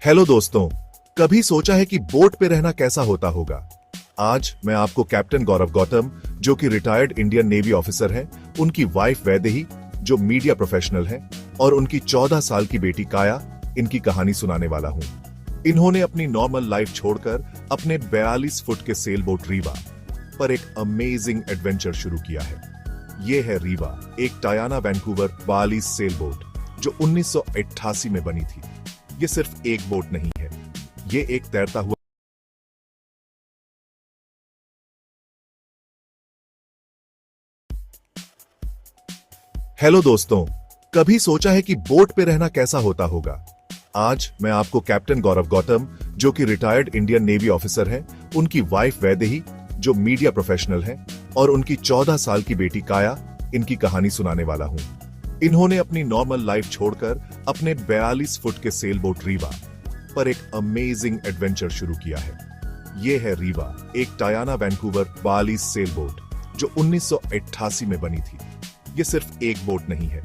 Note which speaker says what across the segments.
Speaker 1: Hello दोस्तों, कभी सोचा है कि बोट पे रहना कैसा होता होगा। आज मैं आपको कैप्टन गौरव गौतम, जो कि रिटायर्ड इंडियन नेवी ऑफिसर हैं, उनकी वाइफ वैदेही, जो मीडिया प्रोफेशनल हैं, और उनकी 14 साल की बेटी काया, इनकी कहानी सुनाने वाला हूं। इन्होंने अपनी नॉर्मल लाइफ छोड़कर अपने 42 फुट के सेल बोट रीवा पर एक अमेजिंग एडवेंचर शुरू किया है। ये है रीवा, एक टायाना वैंकूवर 42 सेल बोट जो 1988 में बनी थी। ये सिर्फ एक बोट नहीं है, ये एक तैरता हुआ हेलो दोस्तों, कभी सोचा है कि बोट पे रहना कैसा होता होगा। आज मैं आपको कैप्टन गौरव गौतम, जो कि रिटायर्ड इंडियन नेवी ऑफिसर हैं, उनकी वाइफ वैदेही, जो मीडिया प्रोफेशनल हैं, और उनकी 14 साल की बेटी काया, इनकी कहानी सुनाने वाला हूं। इन्होंने अपनी नॉर्मल लाइफ छोड़कर अपने 42 फुट के सेल बोट रीवा पर एक अमेजिंग एडवेंचर शुरू किया है। ये है रीवा, एक टायाना वैंकूवर 42 सेल बोट जो 1988 में बनी थी। ये सिर्फ एक बोट नहीं है,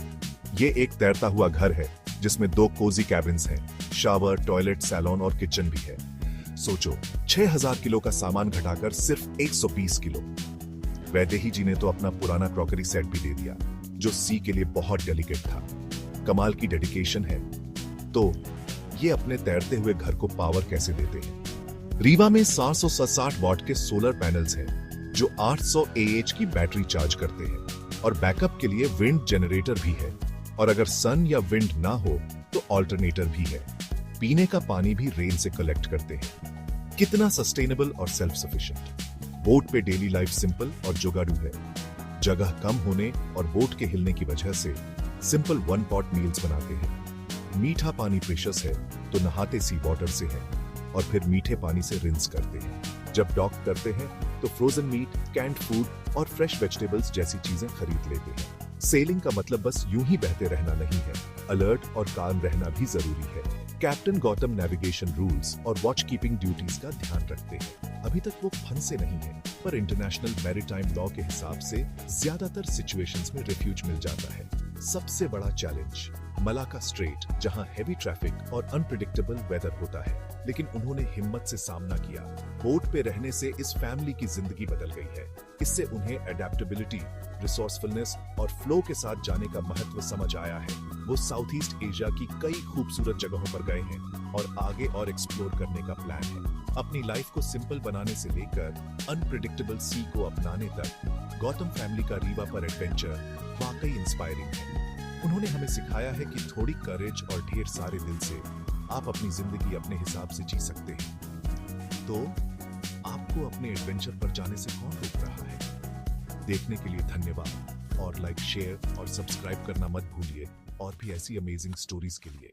Speaker 1: ये एक तैरता हुआ घर है जिसमें 2 कोजी कैबिन्स हैं, शावर, टॉयलेट, सैलून और किचन भी है। सोचो, 6000 किलो का सामान घटाकर सिर्फ 120 किलो। वैदेही जी ने तो अपना पुराना क्रॉकरी सेट भी दे दिया, जो सी के लिए बहुत डेलिकेट था। कमाल की डेडिकेशन है। तो ये अपने तैरते हुए घर को पावर कैसे देते हैं? रीवा में 760 वॉट के सोलर पैनल्स हैं जो 800 AH की बैटरी चार्ज करते हैं, और बैकअप के लिए विंड जनरेटर भी है, और अगर सन या विंड ना हो तो ऑल्टरनेटर भी है। पीने का पानी भी रेन से कलेक्ट करते हैं। कितना सस्टेनेबल और सेल्फ सफिशिएंट। बोट पे डेली लाइफ सिंपल और जुगाड़ू है। जगह कम होने और बोट के हिलने की वजह से सिंपल 1 पॉट मील्स बनाते हैं। मीठा पानी प्रेशियस है तो नहाते सी वाटर से है, और फिर मीठे पानी से रिंस करते हैं। जब डॉक करते हैं तो फ्रोजन मीट, कैंड फूड और फ्रेश वेजिटेबल्स जैसी चीजें खरीद लेते हैं। सेलिंग का मतलब बस यूं ही बहते रहना नहीं है, अलर्ट और काम रहना भी जरूरी है। कैप्टन गौतम नेविगेशन रूल्स और वॉच कीपिंग ड्यूटीज का ध्यान रखते हैं। अभी तक वो फंसे नहीं है, पर इंटरनेशनल मैरीटाइम लॉ के हिसाब से ज्यादातर सिचुएशंस में रिफ्यूज मिल जाता है। सबसे बड़ा चैलेंज मलाका स्ट्रेट, जहां हेवी ट्रैफिक और अनप्रिडिक्टेबल वेदर होता है, लेकिन उन्होंने हिम्मत से सामना किया। बोट पे रहने से इस फैमिली की जिंदगी बदल गई है। इससे उन्हें एडेप्टेबिलिटी, रिसोर्सफुलनेस और फ्लो के साथ जाने का महत्व समझ आया है। वो साउथ ईस्ट एशिया की कई खूबसूरत जगहों पर गए हैं और आगे और एक्सप्लोर करने का प्लान है। अपनी लाइफ को सिंपल बनाने से लेकर अनप्रिडिक्टेबल सी को अपनाने तक गौतम फैमिली का रीवा पर एडवेंचर वाकई इंस्पायरिंग है। उन्होंने हमें सिखाया है कि थोड़ी करेज और ढेर सारे दिल से आप अपनी जिंदगी अपने हिसाब से जी सकते हैं। तो आपको अपने एडवेंचर पर जाने से कौन रोक रहा है? देखने के लिए धन्यवाद, और लाइक, शेयर और सब्सक्राइब करना मत भूलिए, और भी ऐसी अमेजिंग स्टोरीज के लिए।